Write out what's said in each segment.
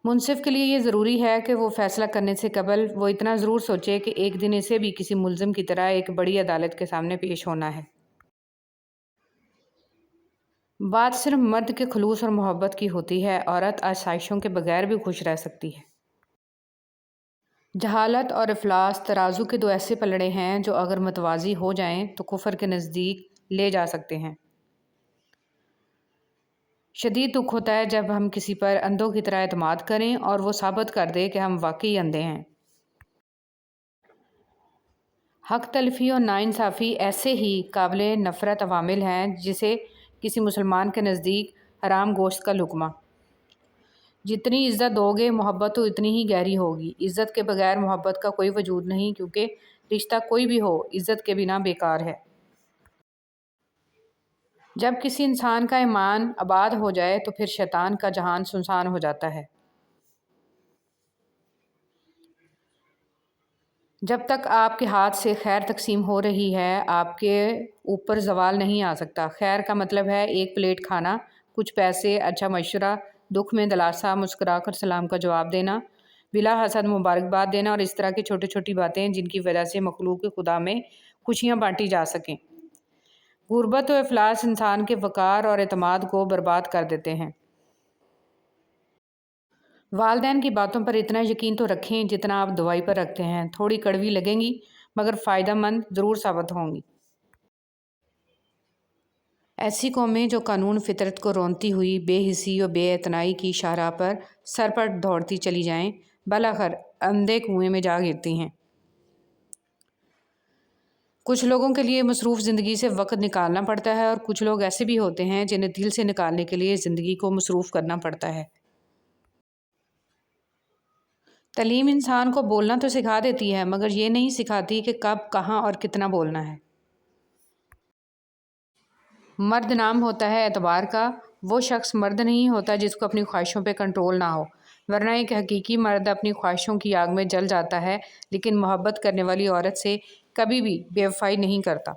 منصف کے لیے یہ ضروری ہے کہ وہ فیصلہ کرنے سے قبل وہ اتنا ضرور سوچے کہ ایک دن اسے بھی کسی ملزم کی طرح ایک بڑی عدالت کے سامنے پیش ہونا ہے۔ بات صرف مرد کے خلوص اور محبت کی ہوتی ہے، عورت آسائشوں کے بغیر بھی خوش رہ سکتی ہے۔ جہالت اور افلاس ترازو کے دو ایسے پلڑے ہیں جو اگر متوازی ہو جائیں تو کفر کے نزدیک لے جا سکتے ہیں۔ شدید دکھ ہوتا ہے جب ہم کسی پر اندھوں کی طرح اعتماد کریں اور وہ ثابت کر دے کہ ہم واقعی اندھے ہیں۔ حق تلفی اور ناانصافی ایسے ہی قابل نفرت عوامل ہیں جسے کسی مسلمان کے نزدیک حرام گوشت کا لقمہ۔ جتنی عزت دو گے محبت تو اتنی ہی گہری ہوگی۔ عزت کے بغیر محبت کا کوئی وجود نہیں، کیونکہ رشتہ کوئی بھی ہو عزت کے بنا بیکار ہے۔ جب کسی انسان کا ایمان آباد ہو جائے تو پھر شیطان کا جہان سنسان ہو جاتا ہے۔ جب تک آپ کے ہاتھ سے خیر تقسیم ہو رہی ہے آپ کے اوپر زوال نہیں آ سکتا۔ خیر کا مطلب ہے ایک پلیٹ کھانا، کچھ پیسے، اچھا مشورہ، دکھ میں دلاسا، مسکرا کر سلام کا جواب دینا، بلا حسد مبارکباد دینا اور اس طرح کی چھوٹی چھوٹی باتیں جن کی وجہ سے مخلوق خدا میں خوشیاں بانٹی جا سکیں۔ غربت و افلاس انسان کے وقار اور اعتماد کو برباد کر دیتے ہیں۔ والدین کی باتوں پر اتنا یقین تو رکھیں جتنا آپ دوائی پر رکھتے ہیں۔ تھوڑی کڑوی لگیں گی مگر فائدہ مند ضرور ثابت ہوں گی۔ ایسی قومیں جو قانون فطرت کو رونتی ہوئی بے حسی و بے اعتنائی کی شاہراہ پر سر پر دوڑتی چلی جائیں، بالآخر اندھے کنویں میں جا گرتی ہیں۔ کچھ لوگوں کے لیے مصروف زندگی سے وقت نکالنا پڑتا ہے اور کچھ لوگ ایسے بھی ہوتے ہیں جنہیں دل سے نکالنے کے لیے زندگی کو مصروف کرنا پڑتا ہے۔ تعلیم انسان کو بولنا تو سکھا دیتی ہے مگر یہ نہیں سکھاتی کہ کب، کہاں اور کتنا بولنا ہے۔ مرد نام ہوتا ہے اعتبار کا، وہ شخص مرد نہیں ہوتا جس کو اپنی خواہشوں پہ کنٹرول نہ ہو، ورنہ ایک حقیقی مرد اپنی خواہشوں کی آگ میں جل جاتا ہے لیکن محبت کرنے والی عورت سے کبھی بھی بے وفائی نہیں کرتا۔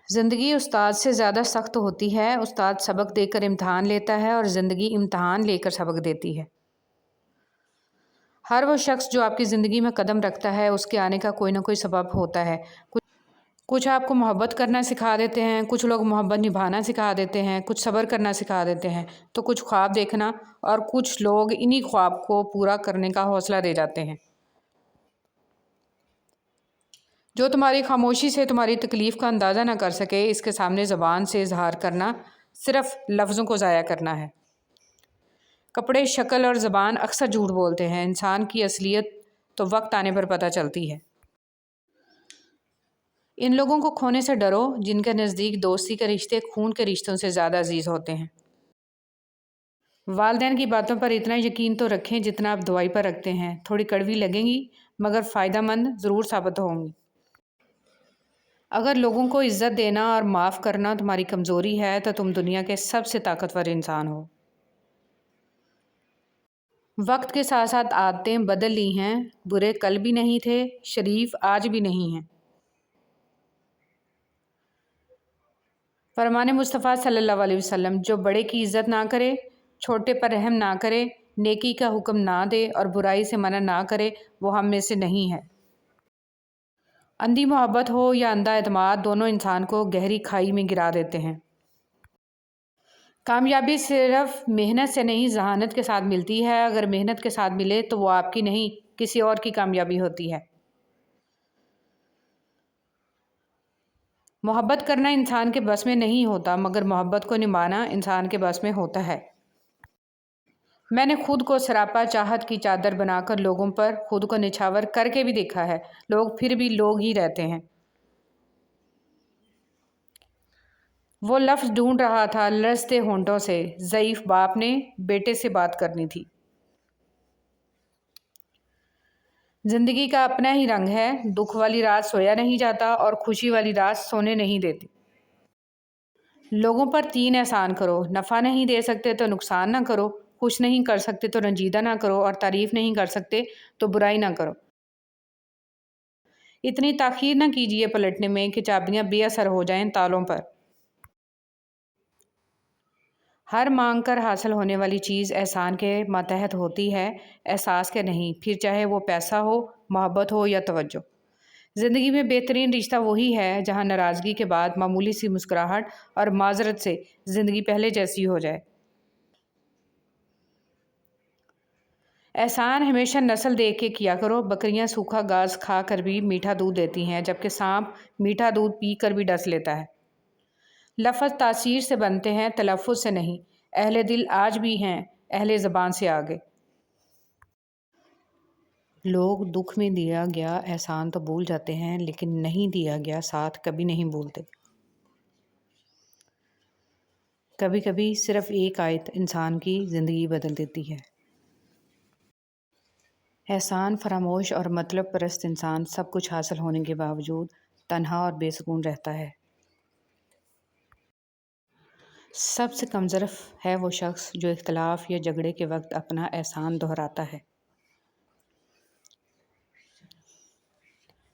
زندگی استاد سے زیادہ سخت ہوتی ہے۔ استاد سبق دے کر امتحان لیتا ہے اور زندگی امتحان لے کر سبق دیتی ہے۔ ہر وہ شخص جو آپ کی زندگی میں قدم رکھتا ہے اس کے آنے کا کوئی نہ کوئی سبب ہوتا ہے۔ کچھ آپ کو محبت کرنا سکھا دیتے ہیں، کچھ لوگ محبت نبھانا سکھا دیتے ہیں، کچھ صبر کرنا سکھا دیتے ہیں تو کچھ خواب دیکھنا، اور کچھ لوگ انہی خواب کو پورا کرنے کا حوصلہ دے جاتے ہیں۔ جو تمہاری خاموشی سے تمہاری تکلیف کا اندازہ نہ کر سکے، اس کے سامنے زبان سے اظہار کرنا صرف لفظوں کو ضائع کرنا ہے۔ کپڑے، شکل اور زبان اکثر جھوٹ بولتے ہیں، انسان کی اصلیت تو وقت آنے پر پتہ چلتی ہے۔ ان لوگوں کو کھونے سے ڈرو جن کے نزدیک دوستی کے رشتے خون کے رشتوں سے زیادہ عزیز ہوتے ہیں۔ والدین کی باتوں پر اتنا یقین تو رکھیں جتنا آپ دوائی پر رکھتے ہیں۔ تھوڑی کڑوی لگیں گی مگر فائدہ مند ضرور ثابت ہوں گی۔ اگر لوگوں کو عزت دینا اور معاف کرنا تمہاری کمزوری ہے تو تم دنیا کے سب سے طاقتور انسان ہو۔ وقت کے ساتھ ساتھ عادتیں بدل لی ہیں، برے کل بھی نہیں تھے، شریف آج بھی نہیں ہیں۔ فرمان مصطفیٰ صلی اللہ علیہ وسلم، جو بڑے کی عزت نہ کرے، چھوٹے پر رحم نہ کرے، نیکی کا حکم نہ دے اور برائی سے منع نہ کرے، وہ ہم میں سے نہیں ہے۔ اندھی محبت ہو یا اندھا اعتماد، دونوں انسان کو گہری کھائی میں گرا دیتے ہیں۔ کامیابی صرف محنت سے نہیں ذہانت کے ساتھ ملتی ہے، اگر محنت کے ساتھ ملے تو وہ آپ کی نہیں کسی اور کی کامیابی ہوتی ہے۔ محبت کرنا انسان کے بس میں نہیں ہوتا مگر محبت کو نبھانا انسان کے بس میں ہوتا ہے۔ میں نے خود کو سراپا چاہت کی چادر بنا کر لوگوں پر خود کو نچھاور کر کے بھی دیکھا ہے، لوگ پھر بھی لوگ ہی رہتے ہیں۔ وہ لفظ ڈھونڈ رہا تھا لرزتے ہونٹوں سے، ضعیف باپ نے بیٹے سے بات کرنی تھی۔ زندگی کا اپنا ہی رنگ ہے، دکھ والی رات سویا نہیں جاتا اور خوشی والی رات سونے نہیں دیتی۔ لوگوں پر 3 احسان کرو، نفع نہیں دے سکتے تو نقصان نہ کرو، خوش نہیں کر سکتے تو رنجیدہ نہ کرو اور تعریف نہیں کر سکتے تو برائی نہ کرو۔ اتنی تاخیر نہ کیجیے پلٹنے میں کہ چابیاں بے اثر ہو جائیں تالوں پر۔ ہر مانگ کر حاصل ہونے والی چیز احسان کے ماتحت ہوتی ہے، احساس کے نہیں، پھر چاہے وہ پیسہ ہو، محبت ہو یا توجہ۔ زندگی میں بہترین رشتہ وہی ہے جہاں ناراضگی کے بعد معمولی سی مسکراہٹ اور معذرت سے زندگی پہلے جیسی ہو جائے۔ احسان ہمیشہ نسل دیکھ کے کیا کرو۔ بکریاں سوکھا گھاس کھا کر بھی میٹھا دودھ دیتی ہیں، جبکہ سانپ میٹھا دودھ پی کر بھی ڈس لیتا ہے۔ لفظ تاثیر سے بنتے ہیں، تلفظ سے نہیں۔ اہل دل آج بھی ہیں اہل زبان سے آگے۔ لوگ دکھ میں دیا گیا احسان تو بھول جاتے ہیں، لیکن نہیں دیا گیا ساتھ کبھی نہیں بھولتے۔ کبھی کبھی صرف ایک آیت انسان کی زندگی بدل دیتی ہے۔ احسان فراموش اور مطلب پرست انسان سب کچھ حاصل ہونے کے باوجود تنہا اور بے سکون رہتا ہے۔ سب سے کم ظرف ہے وہ شخص جو اختلاف یا جھگڑے کے وقت اپنا احسان دہراتا ہے۔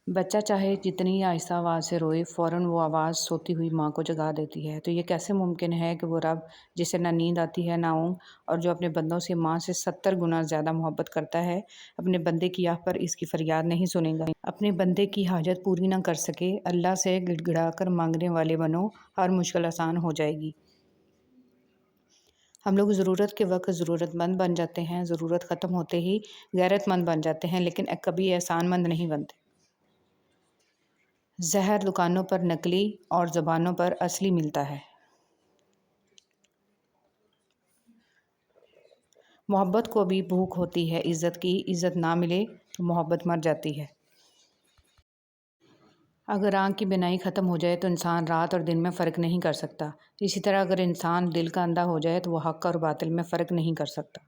بچہ چاہے جتنی آہستہ آواز سے روئے، فوراً وہ آواز سوتی ہوئی ماں کو جگا دیتی ہے۔ تو یہ کیسے ممکن ہے کہ وہ رب جسے نہ نیند آتی ہے نہ اونگ، اور جو اپنے بندوں سے ماں سے 70 گنا زیادہ محبت کرتا ہے، اپنے بندے کی آہ پر اس کی فریاد نہیں سنے گا؟ اپنے بندے کی حاجت پوری نہ کر سکے، اللہ سے گڑ گڑا کر مانگنے والے بنو، ہر مشکل آسان ہو جائے گی۔ ہم لوگ ضرورت کے وقت ضرورت مند بن جاتے ہیں، ضرورت ختم ہوتے ہی غیرت مند بن جاتے ہیں، لیکن کبھی احسان مند نہیں بنتے۔ زہر دکانوں پر نقلی اور زبانوں پر اصلی ملتا ہے۔ محبت کو بھی بھوک ہوتی ہے عزت کی، عزت نہ ملے تو محبت مر جاتی ہے۔ اگر آنکھ کی بینائی ختم ہو جائے تو انسان رات اور دن میں فرق نہیں کر سکتا۔ اسی طرح اگر انسان دل کا اندھا ہو جائے تو وہ حق اور باطل میں فرق نہیں کر سکتا۔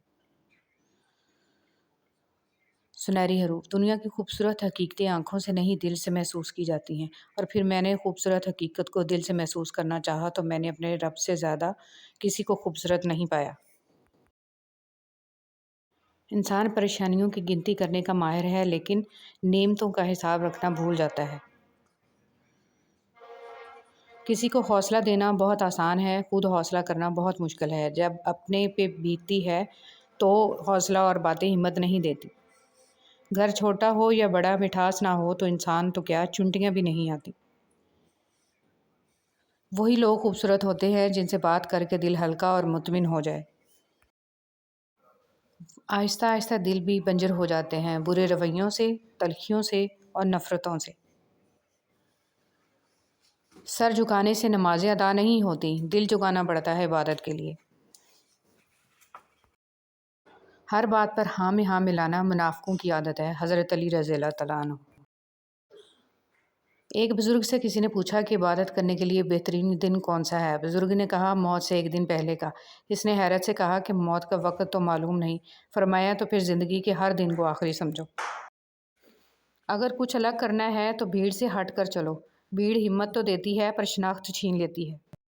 سنہری حروف: دنیا کی خوبصورت حقیقتیں آنکھوں سے نہیں دل سے محسوس کی جاتی ہیں، اور پھر میں نے خوبصورت حقیقت کو دل سے محسوس کرنا چاہا تو میں نے اپنے رب سے زیادہ کسی کو خوبصورت نہیں پایا۔ انسان پریشانیوں کی گنتی کرنے کا ماہر ہے، لیکن نعمتوں کا حساب رکھنا بھول جاتا ہے۔ کسی کو حوصلہ دینا بہت آسان ہے، خود حوصلہ کرنا بہت مشکل ہے۔ جب اپنے پہ بیتتی ہے تو حوصلہ اور باتیں ہمت نہیں دیتی۔ گھر چھوٹا ہو یا بڑا، مٹھاس نہ ہو تو انسان تو کیا چنٹیاں بھی نہیں آتی۔ وہی لوگ خوبصورت ہوتے ہیں جن سے بات کر کے دل ہلکا اور مطمئن ہو جائے۔ آہستہ آہستہ دل بھی بنجر ہو جاتے ہیں، برے رویوں سے، تلخیوں سے اور نفرتوں سے۔ سر جھکانے سے نمازیں ادا نہیں ہوتی، دل جھکانا پڑتا ہے عبادت کے لیے۔ ہر بات پر ہاں میں ہاں ملانا منافقوں کی عادت ہے۔ حضرت علی رضی اللہ تعالیٰ عنہ۔ ایک بزرگ سے کسی نے پوچھا کہ عبادت کرنے کے لیے بہترین دن کون سا ہے؟ بزرگ نے کہا موت سے ایک دن پہلے کا۔ اس نے حیرت سے کہا کہ موت کا وقت تو معلوم نہیں۔ فرمایا تو پھر زندگی کے ہر دن کو آخری سمجھو۔ اگر کچھ الگ کرنا ہے تو بھیڑ سے ہٹ کر چلو۔ بھیڑ ہمت تو دیتی ہے پر شناخت چھین لیتی ہے۔